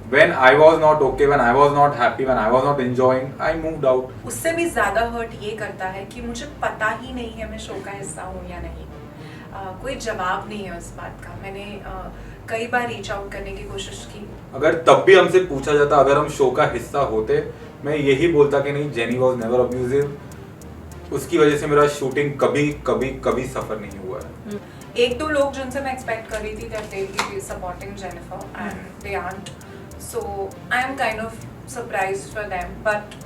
when I was not okay, when I was not happy, when I was not enjoying, I moved out. उससे भी ज़्यादा hurt ये करता है कि मुझे पता ही नहीं है मैं शो का हिस्सा हूँ या नहीं। कोई जवाब नहीं है उस बात का। मैंने कई बार रीच आउट करने की कोशिश की। अगर तब भी हमसे पूछा जाता अगर हम शो का हिस्सा होते, मैं यही बोलता कि नहीं, जेनी वॉज नेवर अब्यूजिव, उसकी वजह से मेरा शूटिंग कभी कभी कभी सफर नहीं हुआ है। एक दो लोग जिनसे मैं एक्सपेक्ट कर रही थी that they will be supporting Jennifer and they aren't, so I am kind of surprised for them. But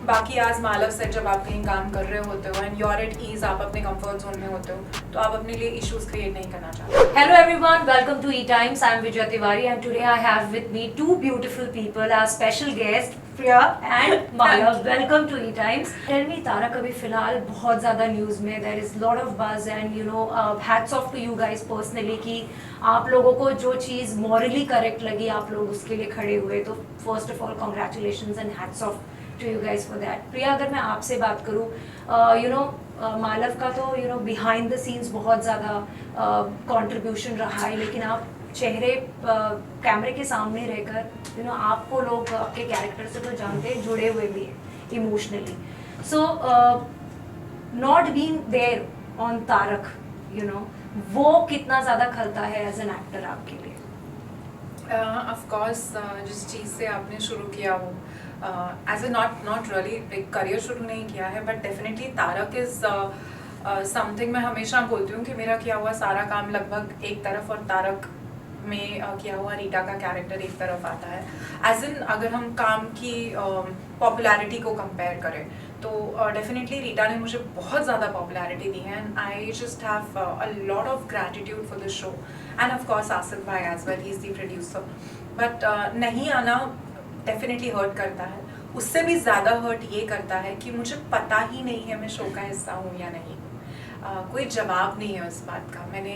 बाकी आज मालव से जब आप कहीं काम कर रहे होते हो एंड योर एट ईज, आप अपने कंफर्ट जोन में होते हो, तो आप अपने लिए इश्यूज क्रिएट नहीं करना चाहते। Hello everyone, welcome to E-Times. I am Vijay Tiwari and today I have with me two beautiful people as special guests, Priya and Malav. Welcome to E-Times. Tell me, Tarak अभी फिलहाल बहुत ज़्यादा news में, there is lot of buzz and you know hats off to you guys personally कि आप लोगों को जो चीज़ morally correct लगी आप लोग उसके लिए खड़े हुए, तो first of all congratulations and hats off to you guys for that. प्रिया, अगर मैं आपसे बात करूँ, you know मालव का तो you know behind the scenes बहुत ज़्यादा कंट्रीब्यूशन रहा है, लेकिन आप चेहरे कैमरे के सामने रहकर यू नो आपको लोग आपके कैरेक्टर से तो जानते हैं, जुड़े हुए भी हैं emotionally. So not being there on Tarak, you know वो कितना ज़्यादा खलता है एज एन एक्टर आपके लिए? ऑफ कोर्स जिस चीज़ से आपने शुरू किया वो एज ए नॉट रियली एक करियर शुरू नहीं किया है, but definitely Tarak is something. मैं हमेशा बोलती हूँ कि मेरा किया हुआ सारा काम लगभग एक तरफ और तारक में किया हुआ रीटा का कैरेक्टर एक तरफ आता है। एज इन अगर हम काम की पॉपुलैरिटी को कंपेयर करें तो डेफिनेटली रीटा ने मुझे बहुत ज़्यादा पॉपुलैरिटी दी है and I just have a lot of gratitude for the show and of course Asif भाई as well, he is the producer. But नहीं आना डेफिनेटली हर्ट करता है। उससे भी ज़्यादा हर्ट ये करता है कि मुझे पता ही नहीं है मैं शो का हिस्सा हूँ या नहीं। कोई जवाब नहीं है उस बात का। मैंने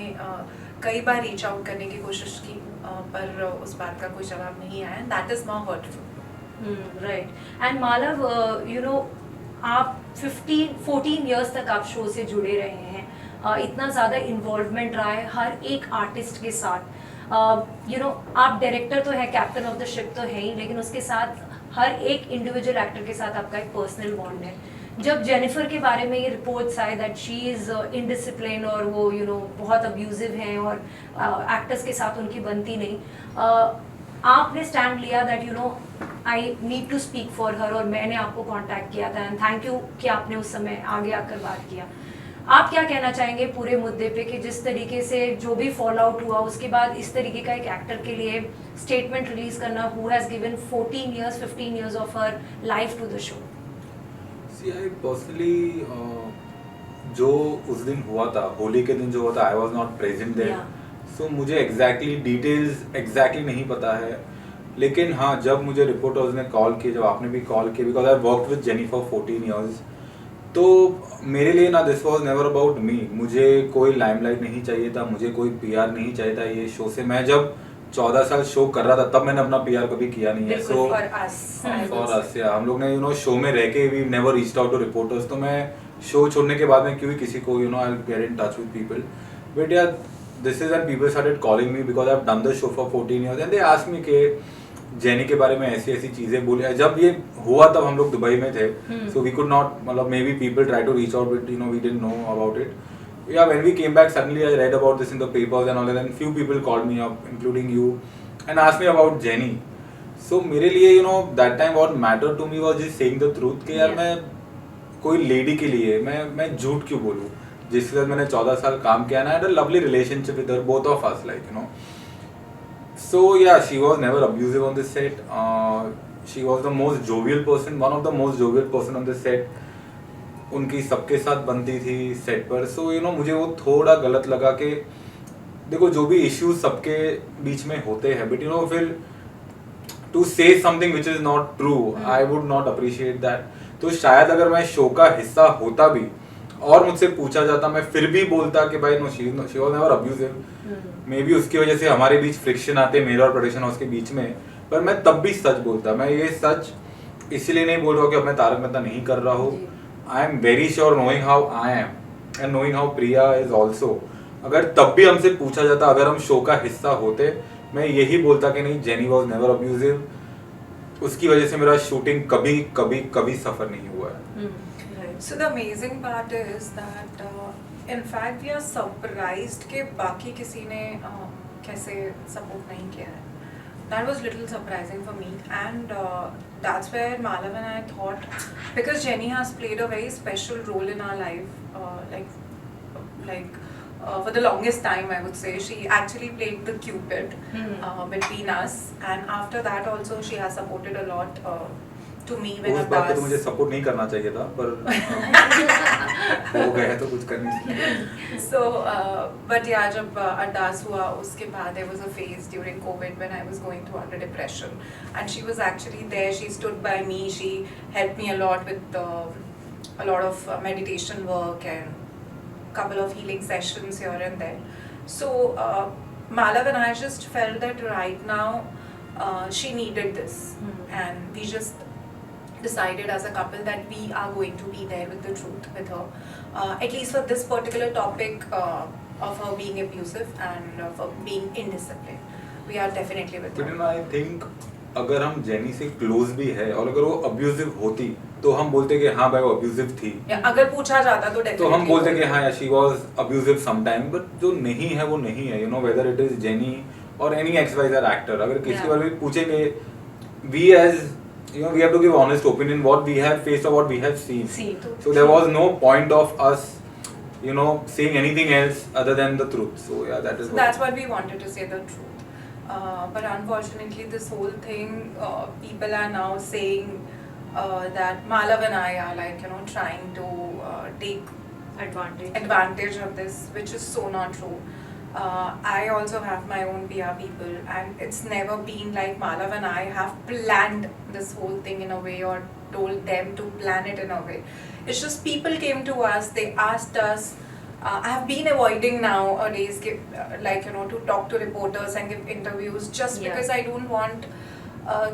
कई बार रीच आउट करने की कोशिश की पर उस बात का कोई जवाब नहीं आया, that is more hurtful. Right. And Malav, you know आप 14 इयर्स तक आप शो से जुड़े रहे हैं, इतना ज़्यादा इन्वॉल्वमेंट रहा है हर एक आर्टिस्ट के साथ। यू नो आप डायरेक्टर तो है, कैप्टन ऑफ द शिप तो है ही, लेकिन उसके साथ हर एक इंडिविजुअल एक्टर के साथ आपका एक पर्सनल बॉन्ड है। जब जेनिफर के बारे में ये रिपोर्ट्स आए दैट शी इज़ इनडिसिप्लिन और वो यू नो बहुत अब्यूजिव हैं और एक्टर्स के साथ उनकी बनती नहीं, आपने स्टैंड लिया that you know I need to speak for her, और मैंने आपको कांटेक्ट किया था एंड थैंक यू कि आपने उस समय आगे आकर बात किया। आप क्या कहना चाहेंगे पूरे मुद्दे पे कि जिस तरीके से जो भी फॉल आउट हुआ उसके बाद इस तरीके का एक एक्टर के लिए स्टेटमेंट रिलीज करना, who has given 15 years of her life to the show? See I personally जो उस दिन हुआ था, होली के दिन जो हुआ था, I was not present there, so मुझे एग्जैक्टली डिटेल्स एग्जैक्टली नहीं पता है। लेकिन हाँ, जब मुझे रिपोर्टर्स ने कॉल किए, जब आपने भी कॉल किया, because I worked with jenny for 14 years, तो मेरे लिए ना this was never about me. मुझे कोई लाइमलाइट नहीं चाहिए था, मुझे कोई पीआर नहीं चाहिए था ये शो से। मैं जब 14 साल शो कर रहा था तब मैंने अपना पीआर कभी किया नहीं है। सो फॉर अस हम लोग ने यू नो शो में रह के we never reached out to reporters. तो मैं शो छोड़ने के बाद में क्यों किसी को you know I get in touch with people, but यार this is and people started calling me because I have done the show for 14 years and they asked me के जेनी के बारे में ऐसी ऐसी चीजें बोले। जब ये हुआ तब हम लोग दुबई में थे, सो वी कुड नॉट, मतलब maybe people try to reach out but you know we didn't know about it. Yeah, when we came back, suddenly I read about this in the papers and all that, and few people called me up, including you, and asked me about Jenny. So मेरे लिए you know that time what mattered to me was just saying the truth कि यार मैं कोई lady के लिए मैं झूठ क्यों बोलूँ, जिसके साथ मैंने 14 साल काम किया ना, had a lovely relationship with her, both of us, like you know. So yeah, she was never abusive on the set. She was the most jovial person, one of the most jovial person on the set. उनकी सबके साथ बनती थी set पर। सो you know मुझे वो थोड़ा गलत लगा कि देखो जो भी इश्यूज सबके बीच में होते हैं, बट यू नो फिर to say something which is not true, I would not appreciate that. तो शायद अगर मैं शो का हिस्सा होता भी और मुझसे पूछा जाता, मैं फिर भी बोलता कि भाई no she was never abusive. Maybe उसकी वजह से हमारे बीच फ्रिक्शन आते मेरे और प्रोडक्शन हाउस के बीच में, पर मैं तब भी सच बोलता। मैं ये सच इसलिए नहीं बोल रहा हूँ कि अब मैं तारक मेहता नहीं कर रहा हूँ। I am very sure knowing how I am and knowing how Priya is also, अगर तब भी हमसे पूछा जाता अगर हम शो का हिस्सा होते, मैं यही बोलता कि नहीं, जेनी वॉज नेवर अब्यूजिव, उसकी वजह से मेरा शूटिंग कभी कभी कभी सफर नहीं हुआ है। So the amazing part is that in fact we are surprised कि बाकी किसी ने कैसे support नहीं किया है. That was little surprising for me, and that's where Malav and I thought, because Jenny has played a very special role in our life, for the longest time I would say she actually played the Cupid between us, and after that also she has supported a lot to me when उस बात पे तो मुझे support नहीं करना चाहिए था, पर हो गया तो कुछ कर नहीं सकते। So but yeah, जब अरदास हुआ उसके बाद there was a phase during COVID when I was going through under depression, and she was actually there. She stood by me. She helped me a lot with a lot of meditation work and couple of healing sessions here and there. So Malav and I just felt that right now she needed this, and we just decided as a couple that we are going to be there with the truth with her, at least for this particular topic of her being abusive and for being indisciplined. We are definitely with But her. you know, I think अगर हम jenny से close भी है और अगर वो abusive होती तो हम बोलते कि हाँ भाई वो अब्यूजिव थी, अगर पूछा जाता तो तो हम बोलते कि हाँ she was abusive sometime, but जो नहीं है वो नहीं है, you know, whether it is Jenny or any XYZ actor, अगर किसी बार भी पूछेंगे, we as you know, we have to give honest opinion what we have faced or what we have seen. So there was no point of us, you know, saying anything else other than the truth. So yeah, that is So that's what we wanted to say, the truth. But unfortunately this whole thing, people are now saying that Malav and I are like, you know, trying to take advantage of this, which is so not true. I also have my own PR people, and it's never been like Malav and I have planned this whole thing in a way or told them to plan it in a way. It's just people came to us, they asked us. I have been avoiding nowadays, like, you know, to talk to reporters and give interviews just because I don't want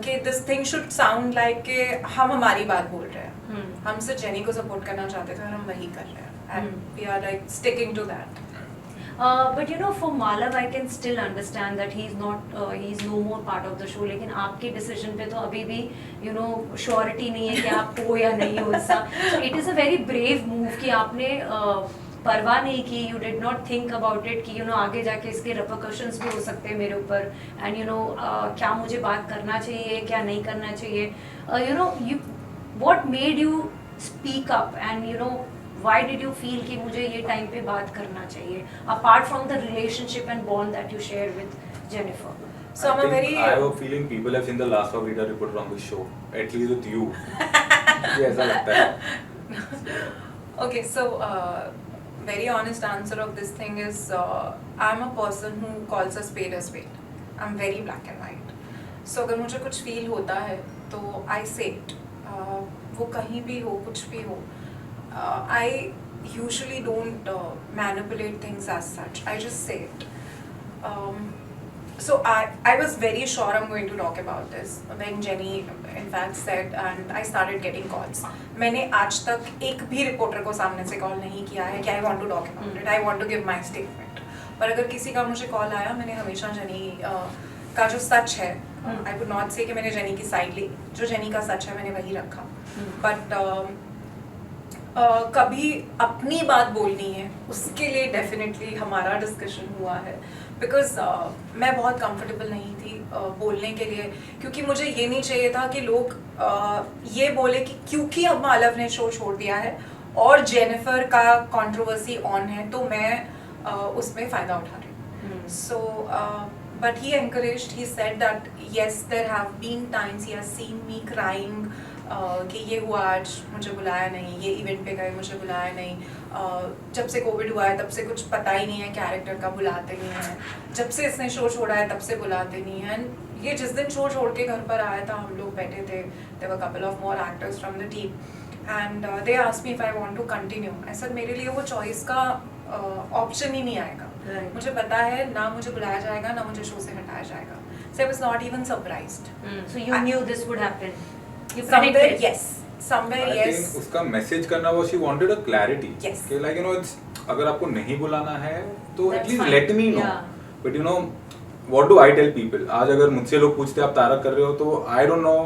कि this thing should sound like कि हम हमारी बात बोल रहे हैं. हम सिर्फ जेनी को सपोर्ट करना चाहते थे और हम वही कर रहे हैं, and we are like sticking to that. But you know, for Malav, I can still understand that he's no more part of the show. लेकिन आपके decision पे तो अभी भी, you know, surety नहीं है कि आप हो या नहीं हो ऐसा. So it is a very brave move कि आपने परवाह नहीं की, you did not think about it कि, you know, आगे जाके इसके repercussions भी हो सकते हैं मेरे ऊपर, and you know, क्या मुझे बात करना चाहिए, क्या नहीं करना चाहिए. You know, what made you speak up, and you know, why did you feel कि मुझे ये टाइम पे बात करना चाहिए, apart from the relationship and bond that you share with Jennifer? So I have a feeling people have seen the last of Rita reporter on the show, at least with you. मुझे ऐसा लगता है. Okay, so very honest answer of this thing is I'm a person who calls a spade a spade. I'm very black and white. So अगर मुझे कुछ feel होता है तो I say it. वो कहीं भी हो, कुछ भी हो. I usually don't manipulate things as such. I just say it. So I was very sure I'm going to talk about this when Jenny in fact said, and I started getting calls. मैंने आज तक एक भी reporter को सामने से call नहीं किया है कि I want to talk about it. I want to give my statement. पर अगर किसी का मुझे कॉल आया, मैंने हमेशा जेनी का जो सच है, I would not say कि मैंने जेनी की साइड ली, जो जेनी का सच है मैंने वही रखा. But कभी अपनी बात बोलनी है उसके लिए डेफिनेटली हमारा डिस्कशन हुआ है, बिकॉज मैं बहुत कंफर्टेबल नहीं थी बोलने के लिए, क्योंकि मुझे ये नहीं चाहिए था कि लोग ये बोले कि क्योंकि अब मालव ने शो छोड़ दिया है और जेनिफर का कंट्रोवर्सी ऑन है तो मैं उसमें फ़ायदा उठा रही हूँ. So but he encouraged, he said that yes there have been times he has seen me crying कि ये हुआ आज मुझे बुलाया नहीं, ये इवेंट पे गए मुझे बुलाया नहीं, जब से कोविड हुआ है तब से कुछ पता ही नहीं है कैरेक्टर का, बुलाते नहीं हैं, जब से इसने शो छोड़ा है तब से बुलाते नहीं हैं. ये जिस दिन शो छोड़ के घर पर आया था हम लोग बैठे थे, there were couple of more actors from the team and they asked me if I want to continue. ऐसा मेरे लिए वो चॉइस का ऑप्शन ही नहीं आएगा. मुझे पता है ना मुझे बुलाया जाएगा ना मुझे शो से हटाया जाएगा. So I was not even surprised. So you knew this would happen. Somewhere yes. Somewhere I yes. think उसका मैसेज करना वो she wanted a clarity. Yes. कि like you know it's अगर आपको नहीं बुलाना है तो That's at least fine. let me know. Yeah. But you know what do I tell people, आज अगर मुझसे लोग पूछते आप तारक कर रहे हो तो आई डोंट नो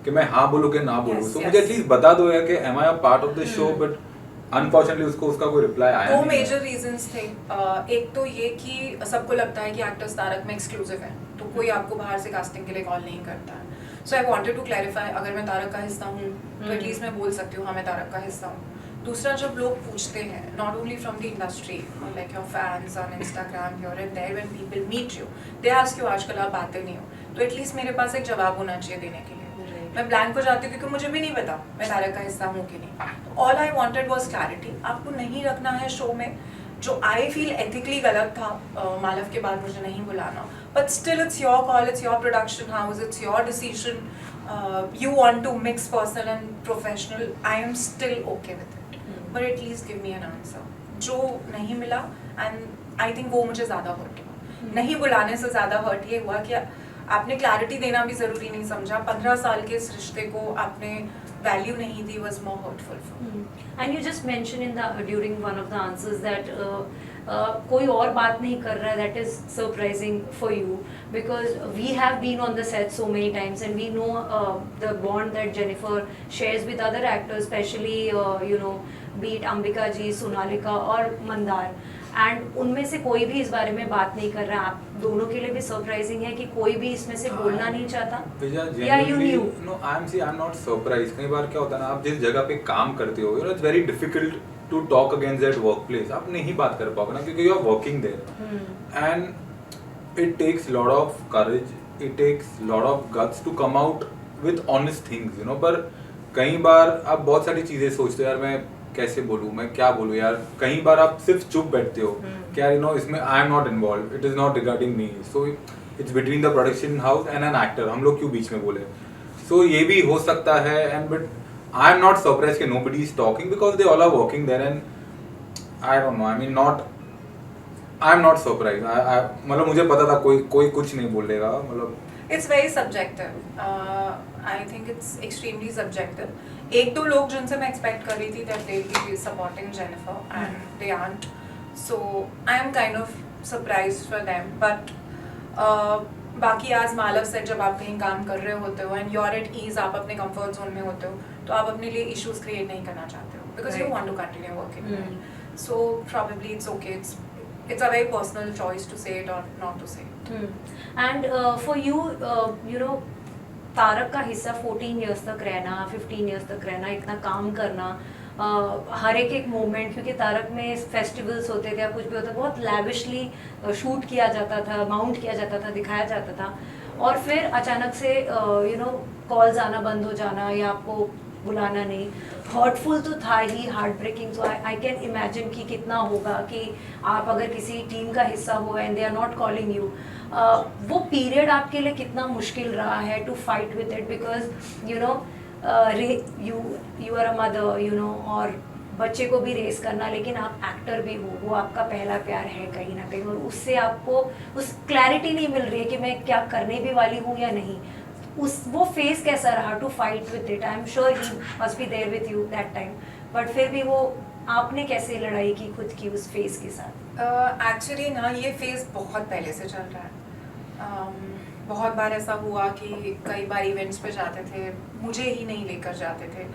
कि मैं हाँ बोलूँ कि ना बोलूँ, Yes, तो yes. मुझे एटलीस्ट बता दो यार कि am I a part of the show, but unfortunately उसका कोई रिप्लाई आया दो नहीं है। मेजर रीजंस थे। एक तो ये कि सबको लगता है कि एक्टर्स तारक में एक्सक्लूसिव है, तो कोई आपको बाहर से कास्टिंग के लिए कॉल नहीं करता है। सो आई वांटेड टू क्लैरिफाई, अगर मैं तारक का हिस्सा हूँ तो एटलीस्ट मैं बोल सकती हूँ हाँ मैं तारक का हिस्सा हूँ। दूसरा, जब लोग पूछते हैं not only from the industry, like your fans on Instagram here and there, when people meet you they ask you आजकल आप आते नहीं हो, तो एटलीस्ट मेरे पास एक जवाब होना चाहिए देने के लिए। मैं ब्लैंक हो जाती हूँ क्योंकि मुझे भी नहीं पता मैं तारक का हिस्सा हूँ कि नहीं। All I wanted was clarity, आपको नहीं रखना है शो में, जो आई फील एथिकली गलत था मालव के बाद मुझे नहीं बुलाना, but still it's your call, it's your production house, it's your decision, you want to mix personal and professional, I am still okay with it, but at least give me an answer. जो नहीं मिला, and I think वो मुझे ज़्यादा hurt हुआ, नहीं बुलाने से ज़्यादा हर्ट ये हुआ कि आपने क्लैरिटी देना भी ज़रूरी नहीं समझा, 15 साल के इस रिश्ते को आपने वैल्यू नहीं दी, was more hurtful for me. And you just mentioned in the during one of the answers that कोई और बात नहीं कर रहा है, that is surprising for you because we have been on the set so many times and we know the bond that Jennifer shares with other actors, especially you know, be it Ambika ji, Sonalika और Mandar, and उनमें से कोई भी इस बारे में बात नहीं कर रहा है। आप दोनों के लिए भी सरप्राइजिंग है कि कोई भी इसमें से बोलना नहीं चाहता, या you knew? No, I am not surprise. कई बार क्या होता है ना, आप जिस जगह पे काम करते हो, you know, it's very difficult to talk against that work place. आप नहीं बात कर पाओगे ना, क्योंकि you are working there and it takes lot of courage, it takes lot of guts to come out with honest things, you know. पर कई बार आप बहुत सारी चीजें सोचते हो, यार मैं कैसे बोलूँ, मैं क्या बोलूँ यार। कई बार आप सिर्फ चुप बैठते हो क्या, यू नो, इसमें आई am not involve, it is not regarding me, so it's between the production house and an actor, हम लोग क्यों बीच में बोले। सो ये भी हो सकता है, and but I am not surprise कि nobody is talking because they all are working there, and I don't know, I mean not, I am not surprise. मतलब मुझे पता था कोई कुछ नहीं बोलेगा, मतलब It's very subjective. I think it's extremely subjective. एक दो लोग जिनसे मैं expect कर रही थी that they'll be supporting Jennifer and they aren't. So I am kind of surprised for them. But बाकी आज मालव सेट जब आप कहीं काम कर रहे होते हो and you're at ease, आप अपने comfort zone में होते हो, तो आप अपने लिए issues create नहीं करना चाहते हो because you want to continue working. So probably it's okay. It's a very personal choice to say it or not to say it. And for you, you know, Tarak का हिस्सा 14 years तक रहना, 15 years तक रहना, इतना काम करना, हर एक मोमेंट, क्योंकि तारक में फेस्टिवल्स होते थे या कुछ भी होता, बहुत लैविशली शूट किया जाता था, माउंट किया जाता था, दिखाया जाता था, और फिर अचानक से यू नो कॉल्स आना बंद हो जाना या आपको बुलाना नहीं, हर्टफुल तो था ही, heart breaking. So I can imagine कि कितना होगा कि आप अगर किसी टीम का हिस्सा हो and they are not calling you, वो पीरियड आपके लिए कितना मुश्किल रहा है to fight with it, because you know you are a mother, you know, और बच्चे को भी रेस करना, लेकिन आप एक्टर भी हो, वो आपका पहला प्यार है कहीं ना कहीं, और उससे आपको उस क्लैरिटी नहीं मिल रही है कि मैं क्या करने भी वाली हूँ या नहीं। वो फेस कैसा रहा to fight with it? I am sure he must be there with you that time, but फिर भी वो आपने कैसे लड़ाई की खुद की उस फेस के साथ? एक्चुअली ना ये फेस बहुत पहले से चल रहा है। बहुत बार ऐसा हुआ कि कई बार इवेंट्स पे जाते थे, मुझे ही नहीं लेकर जाते थे,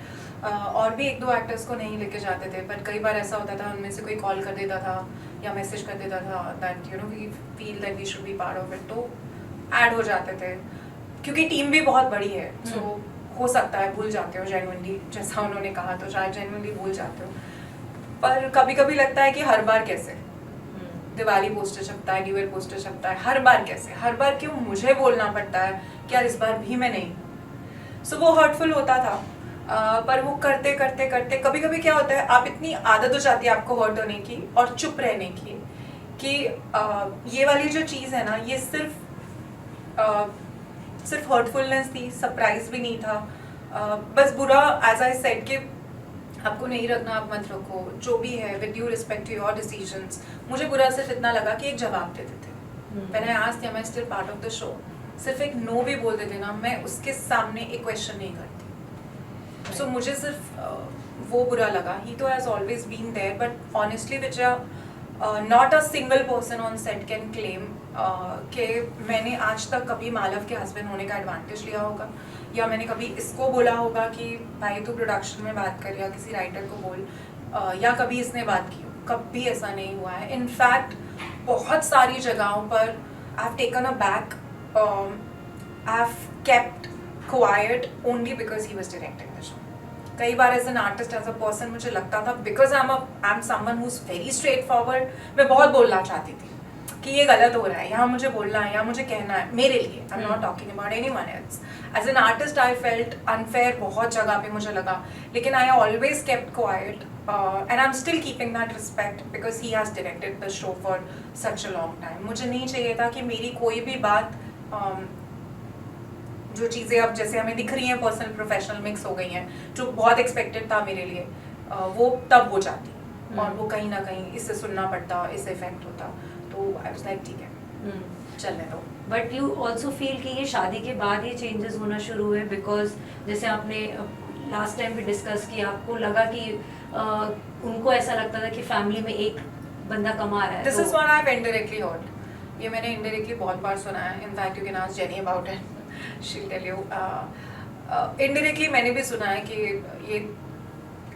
और भी एक दो एक्टर्स को नहीं लेकर जाते थे, पर कई बार ऐसा होता था उनमें से कोई कॉल कर देता था या मैसेज कर देता था that you know we feel that we should be part of it, तो ऐड हो जाते थे, क्योंकि टीम भी बहुत बड़ी है। सो हो सकता है भूल जाते हो जेन्युइनली, जैसा उन्होंने कहा, तो शायद जेन्युइनली भूल जाते हो, पर कभी कभी लगता है कि हर बार कैसे दिवाली पोस्टर छपता है, न्यू ईयर पोस्टर छपता है, हर बार कैसे, हर बार क्यों मुझे बोलना पड़ता है कि यार इस बार भी मैं नहीं। सो वो हर्टफुल होता था, पर वो करते करते करते कभी कभी क्या होता है, आप इतनी आदत हो जाती है आपको हर्ट होने की और चुप रहने की कि ये वाली जो चीज़ है ना, ये सिर्फ हर्टफुलनेस थी, सरप्राइज भी नहीं था, बस बुरा, एज आई सेड कि आपको नहीं रखना आप मत रखो, जो भी है with due respect to your decisions. मुझे बुरा सिर्फ इतना लगा कि एक जवाब देते थे, when I asked am I still part of the show, सिर्फ एक नो भी बोल देते ना, मैं उसके सामने एक क्वेश्चन नहीं करती। सो मुझे सिर्फ वो बुरा लगा। ही तो has always been there, but honestly which not a single person on set can claim कि मैंने आज तक कभी मालव के हस्बैंड होने का एडवांटेज लिया होगा, या मैंने कभी इसको बोला होगा कि भाई तू प्रोडक्शन में बात कर, या किसी राइटर को बोल, या कभी इसने बात की हो, कभी ऐसा नहीं हुआ है. इनफैक्ट बहुत सारी जगहों पर I have taken a back, I have kept quite only because he was directing the show. कई बार as an artist, as a person मुझे लगता था because I am someone who is very straight forward, मैं बहुत बोलना चाहती थी कि ये गलत हो रहा है, यहाँ मुझे बोलना है, यहाँ मुझे कहना है मेरे लिए. I am not talking about anyone else. As an artist I felt unfair बहुत जगह पे मुझे लगा, लेकिन I always kept quiet and I am still keeping that respect because he has directed the show for such a long time. मुझे नहीं चाहिए था कि मेरी कोई भी बात, जो चीज़ें अब जैसे हमें दिख रही हैं पर्सनल प्रोफेशनल मिक्स हो गई हैं, जो बहुत एक्सपेक्टेड था मेरे लिए, वो तब हो जाती और वो कहीं ना कहीं इससे सुनना पड़ता, इससे इफेक्ट होता. तो आई वाज लाइक ठीक है, चलने दो. बट यू ऑल्सो फील कि ये शादी के बाद ये चेंजेस होना शुरू हुए, बिकॉज जैसे आपने लास्ट टाइम भी डिस्कस किया, आपको लगा कि उनको ऐसा लगता था कि फैमिली में एक बंदा कमा रहा है. This is what I have indirectly heard. ये मैंने इनडायरेक्टली बहुत बार सुना है. In fact you can ask Jenny about it, she will tell you. Indirectly मैंने भी सुना है कि ये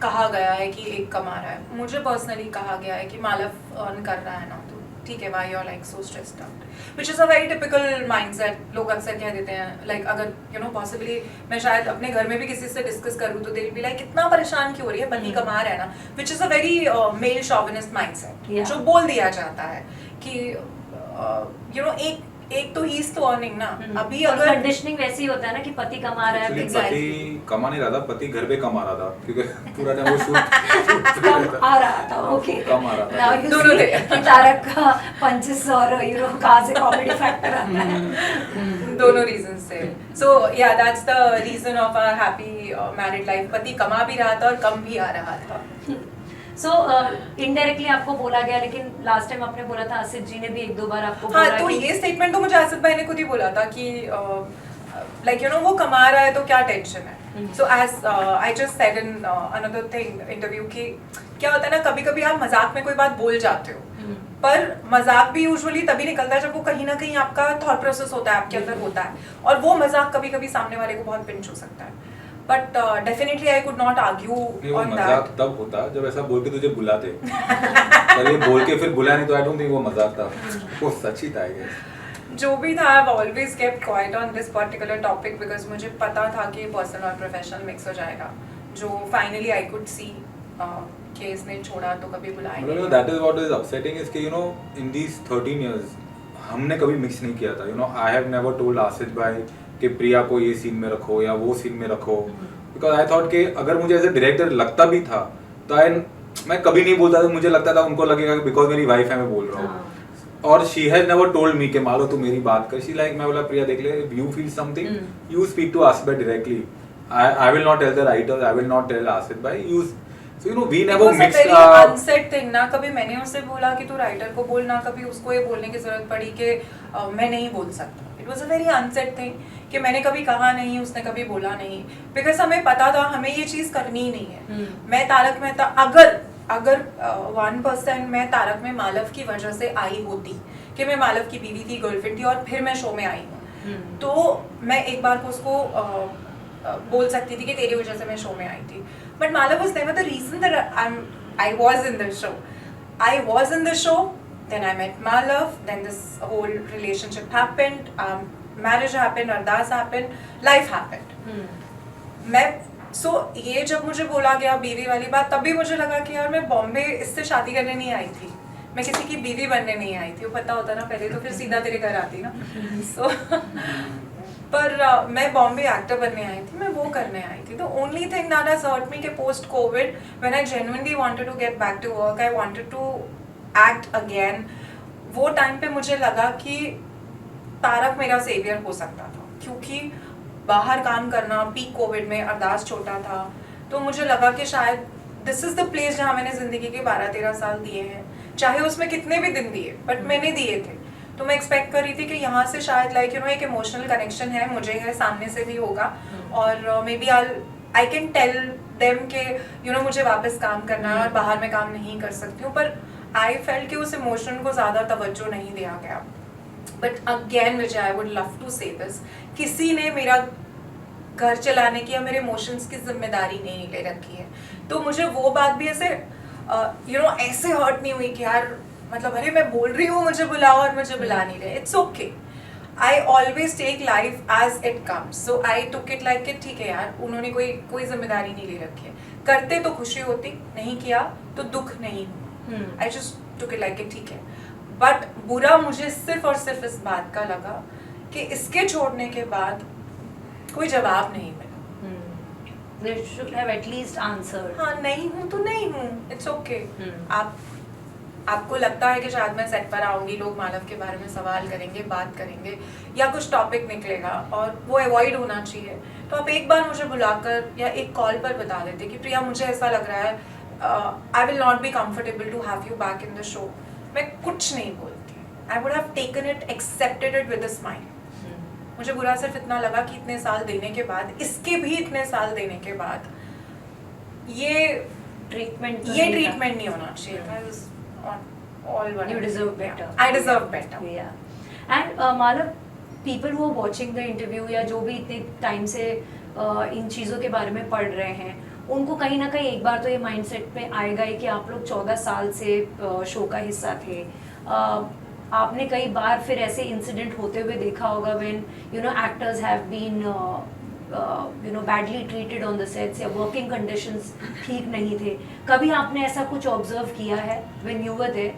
कहा गया है कि एक कमा रहा है. मुझे पर्सनली कहा गया है कि मालव अर्न कर रहा है ना, तो ठीक है, why you are like so stressed out, which is a very typical mindset. लोग अक्सर कह देते हैं, लाइक अगर यू नो पॉसिबली मैं शायद अपने घर में भी किसी से डिस्कस करूँ तो दे विल बी लाइक कितना परेशान क्यों हो रही है, पति कमा रहा है ना, which is a very male chauvinist mindset, जो बोल दिया जाता है कि यू नो एक तो ही इज तो अर्निंग ना. अभी अगर कंडीशनिंग वैसे ही होता है ना कि पति कमा रहा है. Actually, पति कमा नहीं रहा था, पति घर पे कमा रहा था, क्योंकि पूरा टाइम वो शूट कम आ रहा था. ओके, कम आ रहा था. नाउ यू दोनों सी थे. कि तारक का पंचेस और कहाँ से कॉमेडी फैक्टर आता है. दोनों रीजंस से. सो या that's the reason of a happy married life. पति कमा भी रहा था और कम भी आ रहा था. सो इनडायरेक्टली आपको बोला गया, लेकिन लास्ट टाइम आपने बोला था आसिफ जी ने भी एक दो बार आपको हाँ, बोला तो कि ये स्टेटमेंट तो मुझे आसिफ भाई ने खुद ही बोला था कि लाइक यू नो वो कमा रहा है तो क्या टेंशन है. So as I just said in another thing interview कि क्या होता है ना, कभी कभी आप मजाक में कोई बात बोल जाते हो, पर मजाक भी यूजुअली तभी निकलता है जब वो कहीं ना कहीं आपका थॉट प्रोसेस होता है, आपके अंदर होता है, और वो मजाक कभी कभी सामने वाले को बहुत पिंच हो सकता है. But definitely I could not argue on that. मजाक तब होता जब ऐसा बोल के तुझे बुलाते. पर ये बोल के फिर बुला नहीं तो आई डोंट थिंक वो मजाक था, वो सच ही था. आई गेस जो भी था, I have always kept quite on this particular topic because मुझे पता था कि पर्सनल और प्रोफेशनल मिक्स हो जाएगा, जो फाइनली आई कुड सी कि इसने छोड़ा तो कभी बुलाएंगे. That is what is upsetting is कि you know in these 13 years हमने कभी मिक्स नहीं किया था. You know I have never told Asif भाई कि प्रिया को ये सीन में रखो या वो सीन में रखो, बिकॉज आई थॉट कि अगर मुझे एज ए डायरेक्टर लगता भी था तो मैं कभी नहीं बोलता था. मुझे लगता था उनको लगेगा कि बिकॉज मेरी वाइफ है मैं बोल रहा हूँ. और she has never told me कि मानो तू मेरी बात कर. शी लाइक, मैं बोला प्रिया देख ले, if you feel something you speak to Asif भाई directly. I will not tell the writer, I will not tell Asif भाई. You so you know we never mixed unsaid thing ना. कभी मैंने उससे बोला कि तू राइटर को बोल, ना कभी उसको ये बोलने की जरूरत पड़ी कि मैं नहीं बोल सकता. It was a very unset thing कि मैंने कभी कहा नहीं, उसने कभी बोला नहीं, बिकॉज हमें पता था हमें ये चीज करनी ही नहीं है. मैं तारक मेहता अगर 1% मैं तारक में मालव की वजह से आई होती कि मैं मालव की बीवी थी, गर्लफ्रेंड थी और फिर मैं शो में आई हूँ, तो मैं एक बार को उसको बोल सकती थी कि तेरी वजह से मैं शो में आई थी. But Malav was never the reason that I was in the show. I was in the show, then I met Malav, then this whole relationship happened, marriage happened, ardas happened, life happened. ये जब मुझे बोला गया बीवी वाली बात, तभी मुझे लगा कि यार मैं बॉम्बे इससे शादी करने नहीं आई थी, मैं किसी की बीवी बनने नहीं आई थी. वो पता होता ना पहले तो फिर सीधा तेरे घर आती ना. पर मैं बॉम्बे एक्टर बनने आई थी, मैं वो करने आई थी. The only thing that has hurt me कि post COVID when I genuinely wanted to get back to work, I wanted to act again, वो टाइम पे मुझे लगा कि तारक मेरा सेवियर हो सकता था, क्योंकि बाहर काम करना पीक कोविड में, अरदास छोटा था, तो मुझे लगा कि शायद दिस इज द प्लेस जहाँ मैंने जिंदगी के 12-13 साल दिए हैं, चाहे उसमें कितने भी दिन दिए, बट मैंने दिए थे. तो मैं एक्सपेक्ट कर रही थी कि यहाँ से शायद लाइक यू नो एक इमोशनल कनेक्शन है, मुझे है, सामने से भी होगा, और maybe I can tell them के यू नो मुझे वापस काम करना है और बाहर में काम नहीं कर सकती हूँ. पर आई फेल्ट कि उस इमोशन को ज़्यादा तवज्जो नहीं दिया गया. But again Vijay, I would love to say this, किसी ने मेरा घर चलाने की या मेरे इमोशंस की जिम्मेदारी नहीं ले रखी है। तो मुझे वो बात भी ऐसे ऐसे हर्ट नहीं हुई कि यार मतलब अरे मैं बोल रही हूँ मुझे बुलाओ और मुझे बुला नहीं रहे। It's okay, I always take life as it comes, so I took it like कि ठीक है यार, उन्होंने कोई जिम्मेदारी नहीं ले रखी है, करते तो खुशी होती, नहीं किया तो दुख नहीं हुआ। I just took it like कि ठीक है। बट बुरा मुझे सिर्फ और सिर्फ इस बात का लगा कि इसके छोड़ने के बाद कोई जवाब नहीं मिला। They should have at least answered. हाँ, नहीं हूँ तो नहीं हूँ, इट्स ओके। आपको लगता है कि शायद मैं सेट पर आऊंगी, लोग मालव के बारे में सवाल करेंगे, बात करेंगे या कुछ टॉपिक निकलेगा और वो अवॉइड होना चाहिए, तो आप एक बार मुझे बुलाकर या एक कॉल पर बता देते कि प्रिया मुझे ऐसा लग रहा है, I will not be comfortable to have you back in the show. मैं कुछ नहीं बोलती, I would have taken it, accepted it with a smile. मुझे बुरा सिर्फ इतना लगा कि इतने साल देने के बाद, इसके भी इतने साल देने के बाद ये ट्रीटमेंट नहीं होना चाहिए था। All one. You deserve better. I deserve better. Yeah. And Malav, people who are watching the interview या जो भी इतने टाइम से इन चीज़ों के बारे में पढ़ रहे हैं, उनको कहीं ना कहीं एक बार तो ये माइंडसेट पे आएगा ही कि आप लोग 14 साल से शो का हिस्सा थे। आपने कई बार फिर ऐसे इंसिडेंट होते हुए देखा होगा when actors have been badly treated on the sets या वर्किंग कंडीशंस ठीक नहीं थे। कभी आपने ऐसा कुछ ऑब्जर्व किया है when you were there?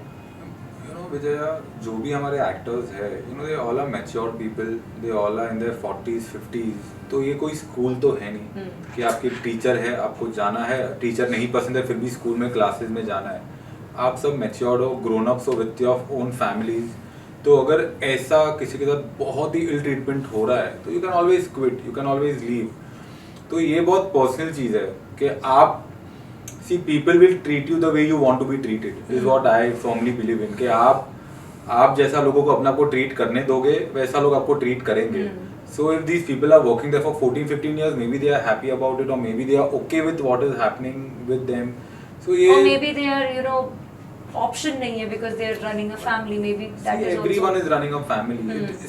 Vijaya, जो भी हमारे एक्टर्स है, they all are mature people, they all are in their 40s 50s। तो ये कोई स्कूल तो है नहीं कि आपकी टीचर है, आपको जाना है, टीचर नहीं पसंद है फिर भी स्कूल में क्लासेस में जाना है। आप सब मैच्योर्ड हो, ग्रोन अप्स हो विथ योर ओन फैमिलीज। तो अगर ऐसा किसी के साथ बहुत ही इल ट्रीटमेंट हो रहा है तो you can always quit, you can always leave. तो ये बहुत पर्सनल चीज़ है कि आप see people will treat you the way you want to be treated, is what I firmly believe in. कि आप जैसा लोगों को अपना को ट्रीट करने दोगे वैसा लोग आपको ट्रीट करेंगे। So if these people are working there for 14-15 years, maybe they are happy about it और maybe they are okay with what is happening with them. So ये or maybe they are option नहीं है because they are running a family, maybe that is everyone is running a family.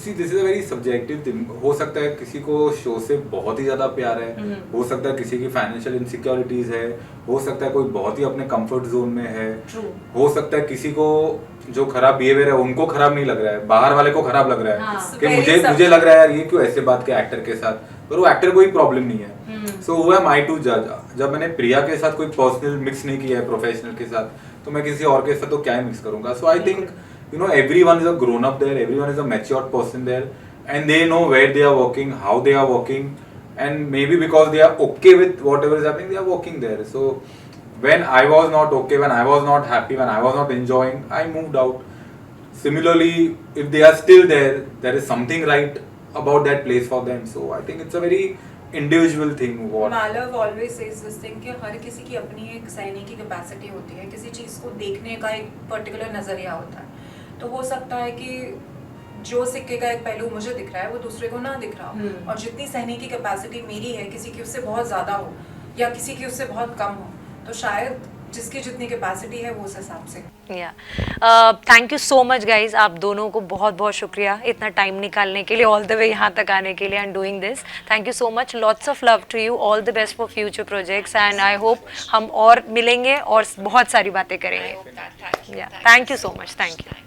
See, this is a very subjective thing. हो सकता है किसी को show से बहुत ही ज्यादा प्यार है, हो सकता है किसी की फाइनेंशियल इनसिक्योरिटीज है, हो सकता है कोई बहुत ही अपने कंफर्ट जोन में है, हो सकता है किसी को जो खराब बिहेवियर है उनको खराब नहीं लग रहा है, बाहर वाले को खराब लग रहा है कि मुझे लग रहा है यार ये क्यों ऐसे बात के एक्टर के साथ, पर वो एक्टर कोई प्रॉब्लम नहीं है। So who am I to जज? जब मैंने प्रिया के साथ कोई पर्सनल मिक्स नहीं किया है प्रोफेशनल के साथ, तो मैं किसी और के साथ तो क्या ही मिक्स करूंगा। So I think everyone is a grown up there, everyone is a matured person there, and they know where they are working, how they are working, and maybe because they are okay with whatever is happening, they are working there. So when I was not okay, when I was not happy, when I was not enjoying, I moved out. Similarly, if they are still there, there is something right about that place for them. So I think it's a very individual thing. Malav always says this thing कि हर किसी की अपनी एक सहने की capacity होती है, किसी चीज़ को देखने का एक पर्टिकुलर नज़रिया होता है। तो हो सकता है कि जो सिक्के का एक पहलू मुझे दिख रहा है वो दूसरे को ना दिख रहा हो, और जितनी सहने की कैपेसिटी मेरी है किसी की उससे बहुत ज़्यादा हो या किसी की उससे बहुत कम हो, तो शायद जिसकी जितनी कैपेसिटी है वो उस हिसाब से। Thank you so much guys, आप दोनों को बहुत बहुत शुक्रिया इतना टाइम निकालने के लिए, ऑल द वे यहाँ तक आने के लिए and doing this. Thank you so much, lots of love to you, all the best for future projects, and I hope हम और मिलेंगे और बहुत सारी बातें करेंगे। Thank you so much, thank you.